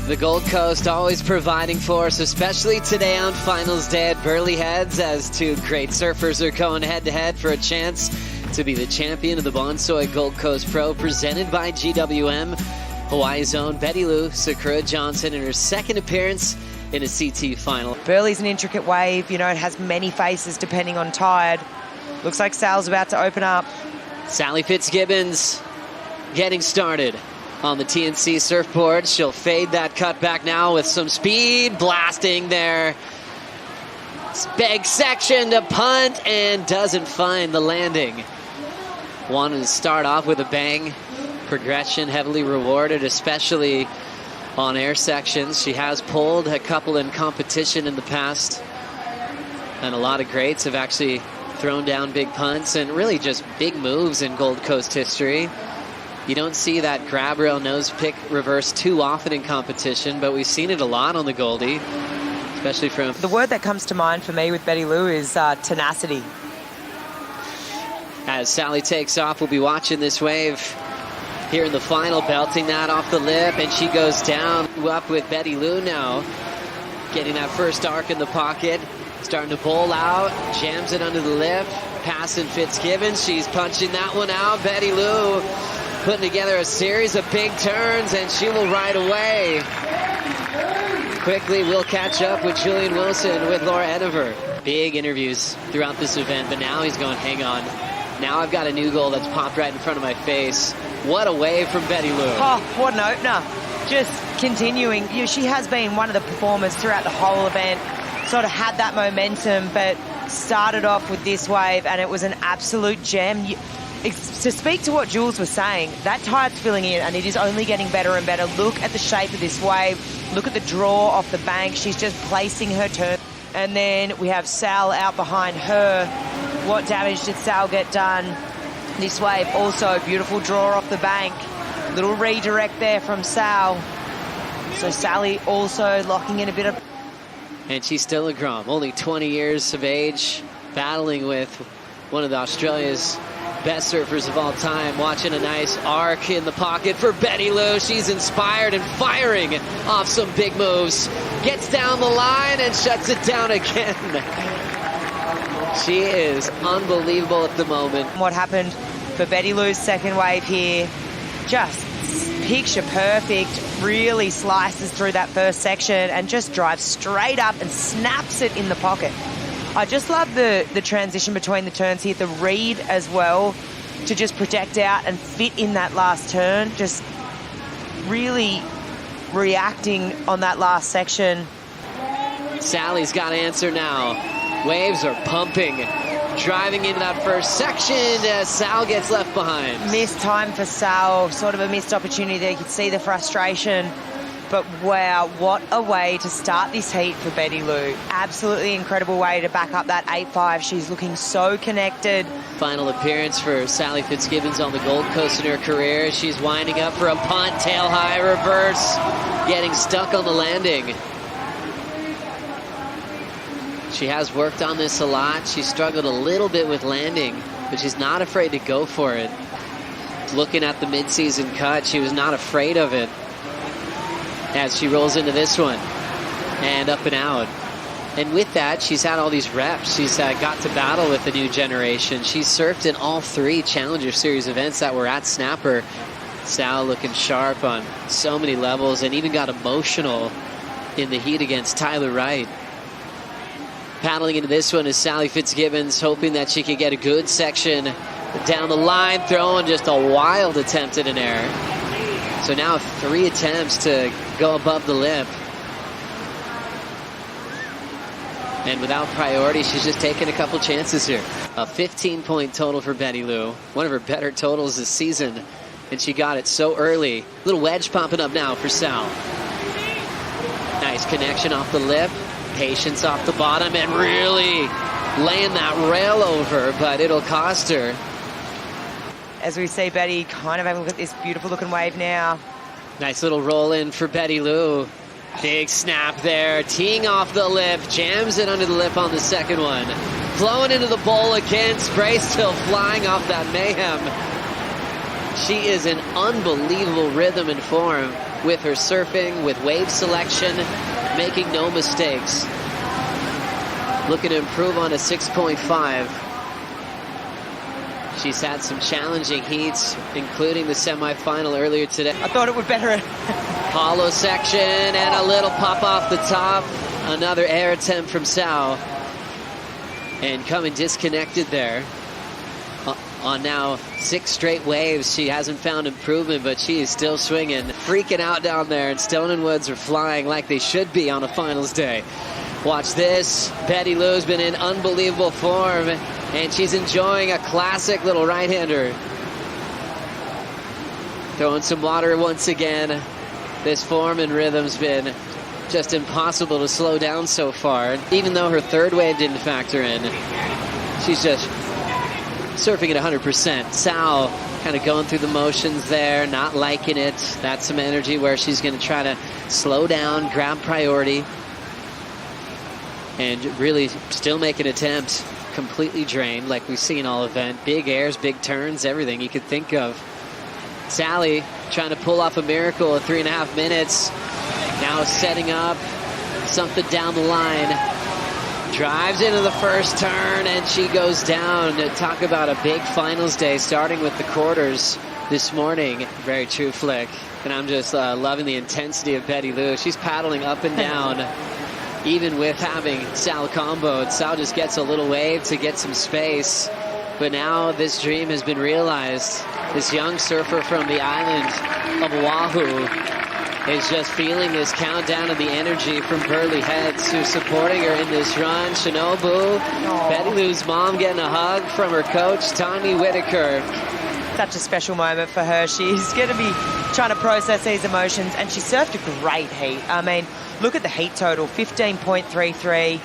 The Gold Coast always providing for us, especially today on finals day at Burleigh Heads, as two great surfers are going head-to-head for a chance to be the champion of the Bonsoy Gold Coast Pro, presented by GWM. Hawaii's own Bettylou Sakura Johnson in her second appearance in a CT final. Burleigh's an intricate wave, you know, it has many faces depending on tide. Looks like Sal's about to open up. S.Fitzgibbons getting started on the TNC surfboard. She'll fade that cut back now with some speed, blasting there. Big section to punt and doesn't find the landing. Wanted to start off with a bang. Progression heavily rewarded, especially on air sections. She has pulled a couple in competition in the past, and a lot of greats have actually thrown down big punts and really just big moves in Gold Coast history. You don't see that grab rail nose pick reverse too often in competition, but we've seen it a lot on the Goldie, especially from... The word that comes to mind for me with Bettylou is tenacity. As Sally takes off, we'll be watching this wave here in the final, belting that off the lip, and she goes down up with Bettylou now, getting that first arc in the pocket, starting to bowl out, jams it under the lip, passing Fitzgibbons. She's punching that one out. Bettylou putting together a series of big turns, and she will ride away. Quickly, we'll catch up with Julian Wilson with Laura Ediver. Big interviews throughout this event, but now he's going, hang on. Now I've got a new goal that's popped right in front of my face. What a wave from Bettylou. Oh, what an opener. Just continuing. You know, she has been one of the performers throughout the whole event. Sort of had that momentum, but started off with this wave, and it was an absolute gem. To speak to what Jules was saying, that tide's filling in, and it is only getting better and better. Look at the shape of this wave. Look at the draw off the bank. She's just placing her turn. And then we have Sal out behind her. What damage did Sal get done? This wave also beautiful draw off the bank. Little redirect there from Sal. So Sally also locking in a bit of... And she's still a Grom, only 20 years of age, battling with one of Australia's best surfers of all time. Watching a nice arc in the pocket for Bettylou. She's inspired and firing off some big moves. Gets down the line and shuts it down again. She is unbelievable at the moment. What happened for Bettylou's second wave here, just picture perfect, really slices through that first section and just drives straight up and snaps it in the pocket. I just love the transition between the turns here, the read as well, to just project out and fit in that last turn, just really reacting on that last section. Sally's got to answer now. Waves are pumping, driving into that first section as Sal gets left behind. Missed time for Sal, sort of a missed opportunity there. You could see the frustration. But wow, what a way to start this heat for Bettylou. Absolutely incredible way to back up that 8.5. She's looking so connected. Final appearance for S.Fitzgibbons on the Gold Coast in her career. She's winding up for a punt, tail high reverse, getting stuck on the landing. She has worked on this a lot. She struggled a little bit with landing, but she's not afraid to go for it. Looking at the mid-season cut, she was not afraid of it as she rolls into this one and up and out. And with that, she's had all these reps. She's got to battle with the new generation. She's surfed in all three Challenger Series events that were at Snapper. Sal looking sharp on so many levels and even got emotional in the heat against Tyler Wright. Paddling into this one is S.Fitzgibbons, hoping that she could get a good section down the line, throwing just a wild attempt at an air. So now 3 attempts to go above the lip. And without priority, she's just taking a couple chances here. A 15-point total for Bettylou, one of her better totals this season. And she got it so early. Little wedge popping up now for Sal. Nice connection off the lip. Patience off the bottom and really laying that rail over, but it'll cost her. As we see Betty kind of having a look at this beautiful looking wave now. Nice little roll in for Bettylou. Big snap there, teeing off the lip, jams it under the lip on the second one. Flowing into the bowl again, spray still flying off that mayhem. She is in unbelievable rhythm and form. with her surfing, with wave selection, making no mistakes. Looking to improve on a 6.5. She's had some challenging heats, including the semifinal earlier today. I thought it would better. Hollow section and a little pop off the top. Another air attempt from Sao. And coming disconnected there. On now 6 straight waves. She hasn't found improvement, but she is still swinging. Freaking out down there, and Stone and Woods are flying like they should be on a finals day. Watch this. Bettylou's been in unbelievable form, and she's enjoying a classic little right-hander. Throwing some water once again. This form and rhythm's been just impossible to slow down so far. Even though her third wave didn't factor in, she's just surfing at 100%. Sao kind of going through the motions there, not liking it. That's some energy where she's going to try to slow down, grab priority, and really still make an attempt. Completely drained like we've seen all event. Big airs, big turns, everything you could think of. Sally trying to pull off a miracle at 3.5 minutes. Now setting up something down the line. Drives into the first turn, and she goes down. Talk about a big finals day, starting with the quarters this morning. Very true, Flick. And I'm just loving the intensity of Bettylou. She's paddling up and down, even with having Sal comboed. Sal just gets a little wave to get some space. But now this dream has been realized. This young surfer from the island of Oahu is just feeling this countdown of the energy from Burleigh Heads, who's supporting her in this run. Shinobu, Bettylou's mom, getting a hug from her coach, Tommy Whitaker. Such a special moment for her. She's going to be trying to process these emotions, and she surfed a great heat. I mean, look at the heat total, 15.33.